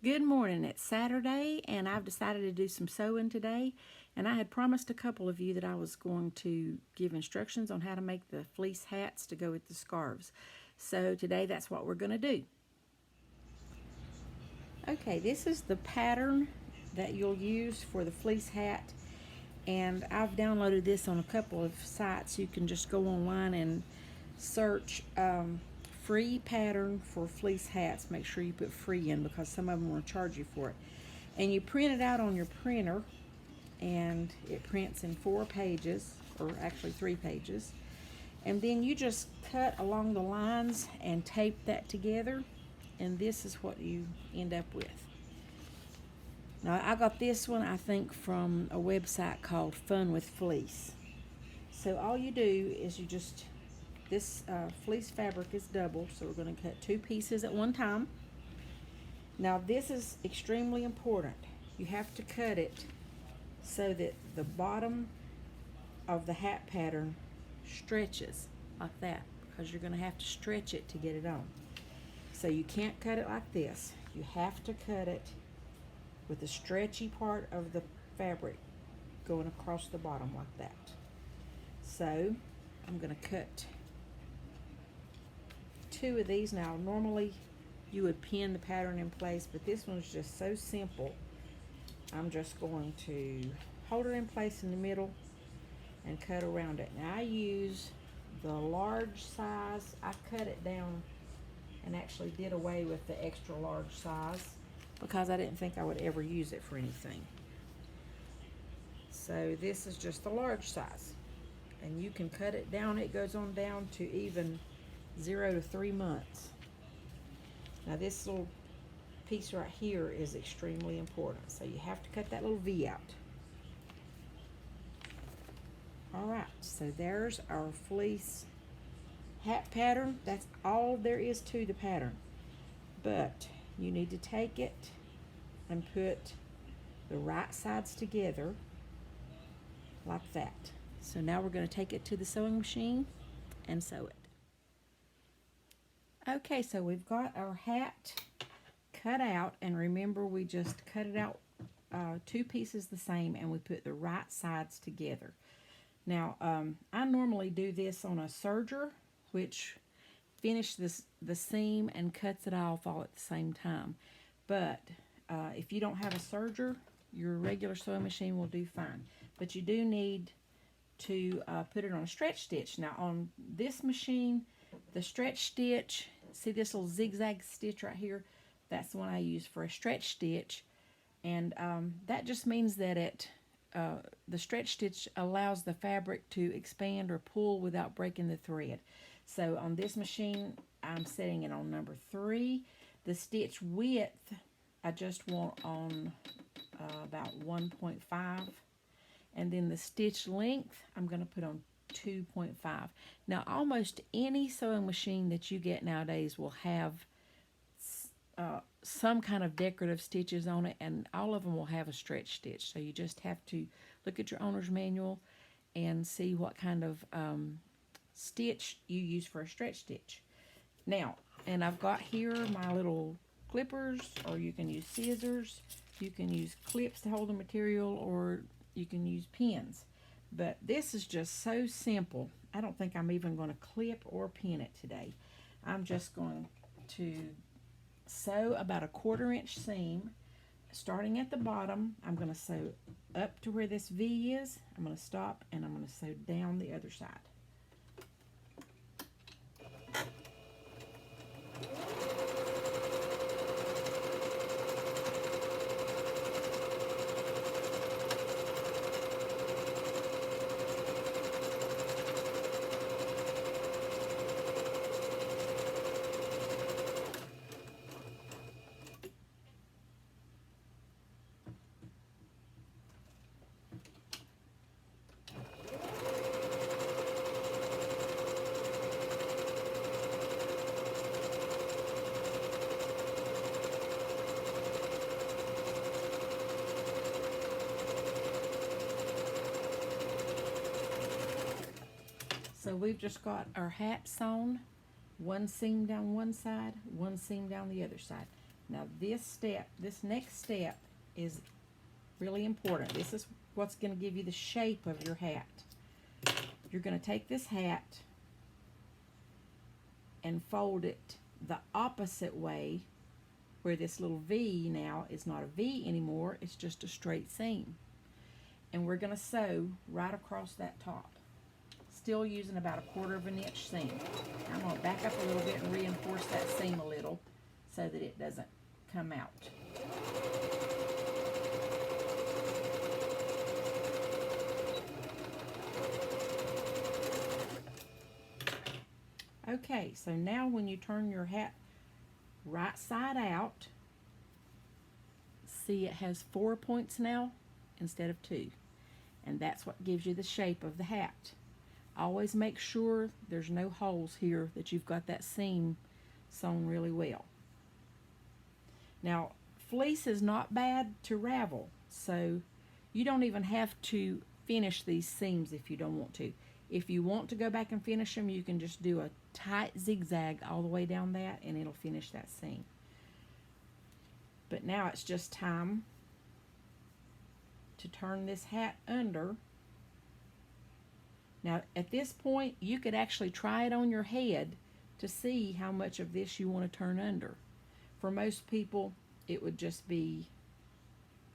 Good morning. It's Saturday and I've decided to do some sewing today. And I had promised a couple of you that I was going to give instructions on how to make the fleece hats to go with the scarves. So today that's what we're going to do. Okay, this is the pattern that you'll use for the fleece hat. And I've downloaded this on a couple of sites. You can just go online and search free pattern for fleece hats. Make sure you put free in because some of them will charge you for it. And you print it out on your printer, and it prints in 4 pages, or actually 3 pages. And then you just cut along the lines and tape that together, and this is what you end up with. Now I got this one, I think, from a website called Fun with Fleece. So all you do is this fleece fabric is double, so we're going to cut 2 pieces at one time. Now this is extremely important. You have to cut it so that the bottom of the hat pattern stretches like that, because you're going to have to stretch it to get it on. So you can't cut it like this. You have to cut it with the stretchy part of the fabric going across the bottom like that. So I'm going to cut 2 of these. Now normally you would pin the pattern in place, but this one's just so simple. I'm just going to hold it in place in the middle and cut around it. Now I use the large size. I cut it down and actually did away with the extra large size because I didn't think I would ever use it for anything. So this is just the large size, and you can cut it down. It goes on down to even 0 to 3 months. Now this little piece right here is extremely important, so you have to cut that little V out. Alright, so there's our fleece hat pattern. That's all there is to the pattern, but you need to take it and put the right sides together like that. So now we're going to take it to the sewing machine and sew it. Okay, so we've got our hat cut out, and remember we just cut it out 2 pieces the same, and we put the right sides together. Now I normally do this on a serger, which finishes the seam and cuts it off all at the same time. But if you don't have a serger, your regular sewing machine will do fine. But you do need to put it on a stretch stitch. Now on this machine, the stretch stitch, see this little zigzag stitch right here? That's the one I use for a stretch stitch. And that just means that the stretch stitch allows the fabric to expand or pull without breaking the thread. So on this machine, I'm setting it on number 3. The stitch width, I just want on about 1.5. And then the stitch length, I'm going to put on 2.5. Now, almost any sewing machine that you get nowadays will have some kind of decorative stitches on it, and all of them will have a stretch stitch. So you just have to look at your owner's manual and see what kind of stitch you use for a stretch stitch. Now, and I've got here my little clippers, or you can use scissors, you can use clips to hold the material, or you can use pins. But this is just so simple. I don't think I'm even going to clip or pin it today. I'm just going to sew about a 1/4 inch seam. Starting at the bottom, I'm going to sew up to where this V is. I'm going to stop, and I'm going to sew down the other side. So we've just got our hat sewn, one seam down one side, one seam down the other side. Now this next step is really important. This is what's going to give you the shape of your hat. You're going to take this hat and fold it the opposite way, where this little V now is not a V anymore, it's just a straight seam. And we're going to sew right across that top, still using about a 1/4 inch seam. I'm going to back up a little bit and reinforce that seam a little so that it doesn't come out. Okay, so now when you turn your hat right side out, see it has 4 points now instead of 2. And that's what gives you the shape of the hat. Always make sure there's no holes here, that you've got that seam sewn really well. Now, fleece is not bad to ravel, so you don't even have to finish these seams if you don't want to. If you want to go back and finish them, you can just do a tight zigzag all the way down that and it'll finish that seam. But now it's just time to turn this hat under. Now at this point you could actually try it on your head to see how much of this you want to turn under. For most people it would just be,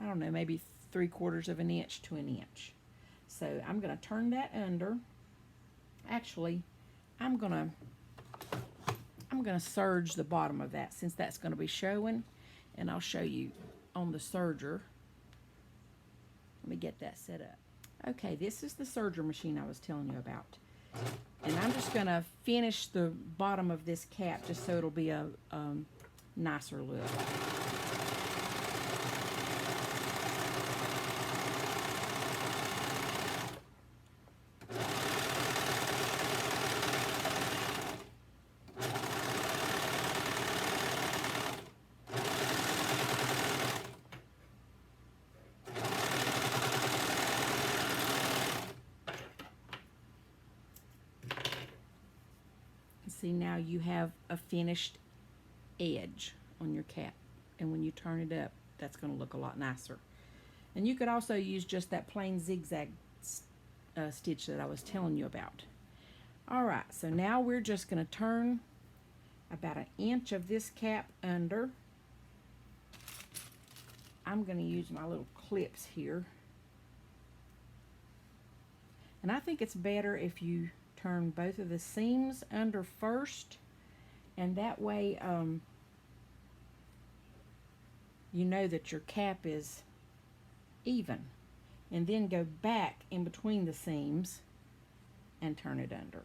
I don't know, maybe 3/4 inch to an inch. So I'm going to turn that under. Actually, I'm gonna serge the bottom of that, since that's going to be showing, and I'll show you on the serger. Let me get that set up. Okay, this is the serger machine I was telling you about, and I'm just going to finish the bottom of this cap just so it'll be a nicer look. See, now you have a finished edge on your cap, and when you turn it up, that's going to look a lot nicer. And you could also use just that plain zigzag stitch that I was telling you about. Alright, so now we're just going to turn about 1 inch of this cap under. I'm going to use my little clips here, and I think it's better if you turn both of the seams under first, and that way you know that your cap is even, and then go back in between the seams and turn it under.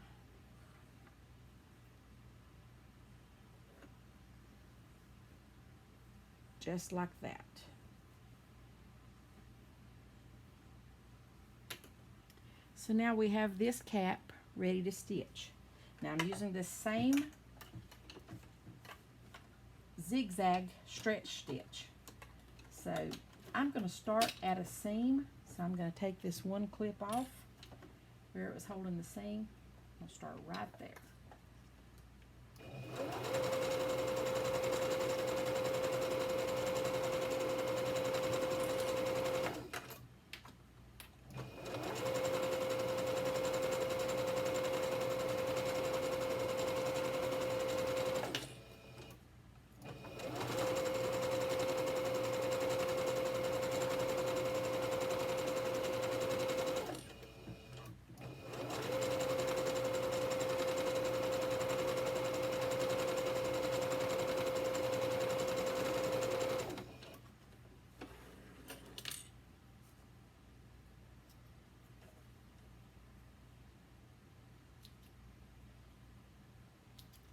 Just like that. So now we have this cap ready to stitch. Now I'm using this same zigzag stretch stitch. So I'm going to start at a seam. So I'm going to take this one clip off where it was holding the seam. I'll start right there.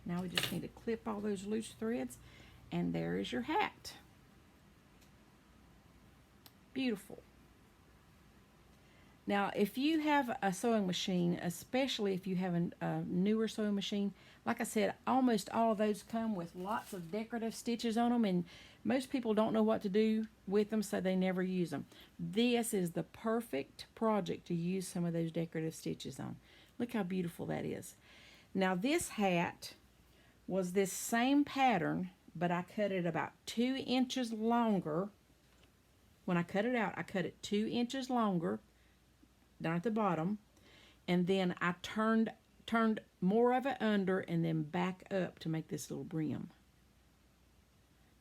Now we just need to clip all those loose threads, and there is your hat. Beautiful. Now, if you have a sewing machine, especially if you have a newer sewing machine, like I said, almost all of those come with lots of decorative stitches on them, and most people don't know what to do with them, so they never use them. This is the perfect project to use some of those decorative stitches on. Look how beautiful that is. Now, this hat was this same pattern, but I cut it about 2 inches longer. When I cut it out, I cut it 2 inches longer down at the bottom, and then I turned more of it under and then back up to make this little brim.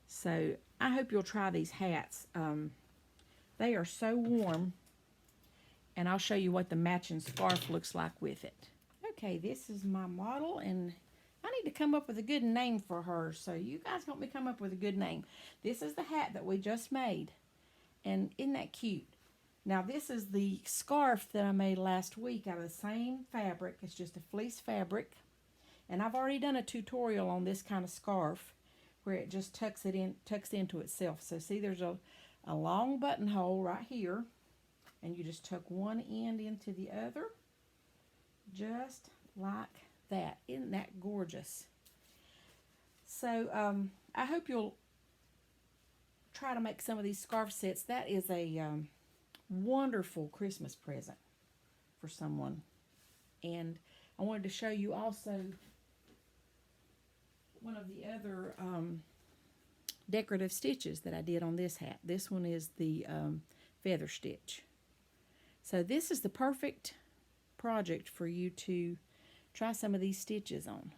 So I hope you'll try these hats. They are so warm, and I'll show you what the matching scarf looks like with it. Okay, this is my model, and I need to come up with a good name for her, so you guys help me come up with a good name. This is the hat that we just made, and isn't that cute? Now this is the scarf that I made last week out of the same fabric. It's just a fleece fabric, and I've already done a tutorial on this kind of scarf where it just tucks into itself. So see, there's a long buttonhole right here, and you just tuck one end into the other, just like that. Isn't that gorgeous? So I hope you'll try to make some of these scarf sets. That is a wonderful Christmas present for someone. And I wanted to show you also one of the other decorative stitches that I did on this hat. This one is the feather stitch. So this is the perfect project for you to try some of these stitches on.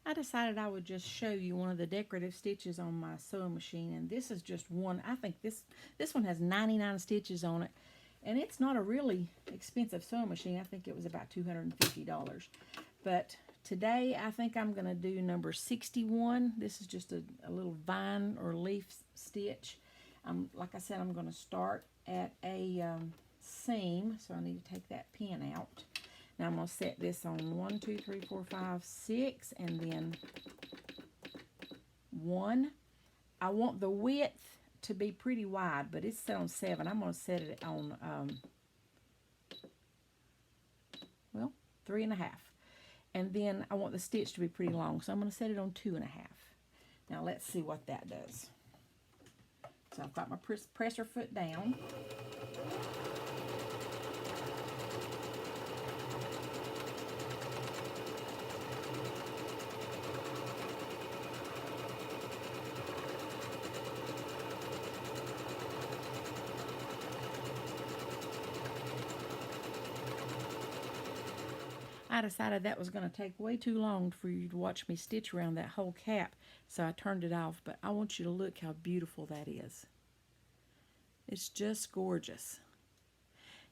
I decided I would just show you one of the decorative stitches on my sewing machine, and this is just one. I think this one has 99 stitches on it, and it's not a really expensive sewing machine. I think it was about $250. But today I think I'm going to do number 61. This is just a little vine or leaf stitch. Like I said, I'm going to start at a seam, so I need to take that pin out. Now I'm going to set this on 1, 2, 3, 4, 5, 6, and then 1. I want the width to be pretty wide, but it's set on 7. I'm going to set it on, well, 3.5. And then I want the stitch to be pretty long, so I'm going to set it on 2.5. Now let's see what that does. So I've got my presser foot down. I decided that was going to take way too long for you to watch me stitch around that whole cap, so I turned it off, but I want you to look how beautiful that is. It's just gorgeous.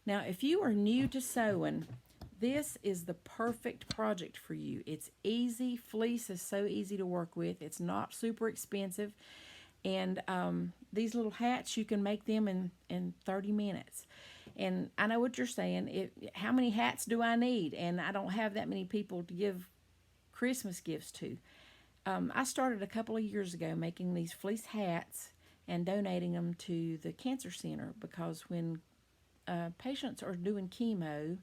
Now, if you are new to sewing, this is the perfect project for you. It's easy. Fleece is so easy to work with. It's not super expensive, and these little hats, you can make them in 30 minutes. And I know what you're saying. How many hats do I need? And I don't have that many people to give Christmas gifts to. I started a couple of years ago making these fleece hats and donating them to the cancer center, because when patients are doing chemo,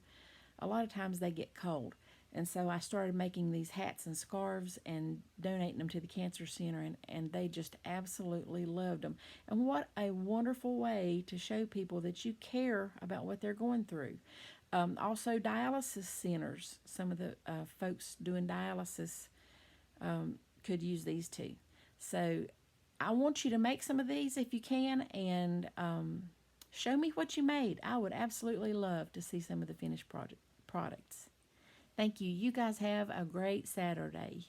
a lot of times they get cold. And so I started making these hats and scarves and donating them to the cancer center, and they just absolutely loved them. And what a wonderful way to show people that you care about what they're going through. Also, dialysis centers, some of the folks doing dialysis could use these too. So I want you to make some of these if you can, and show me what you made. I would absolutely love to see some of the finished products. Thank you. You guys have a great Saturday.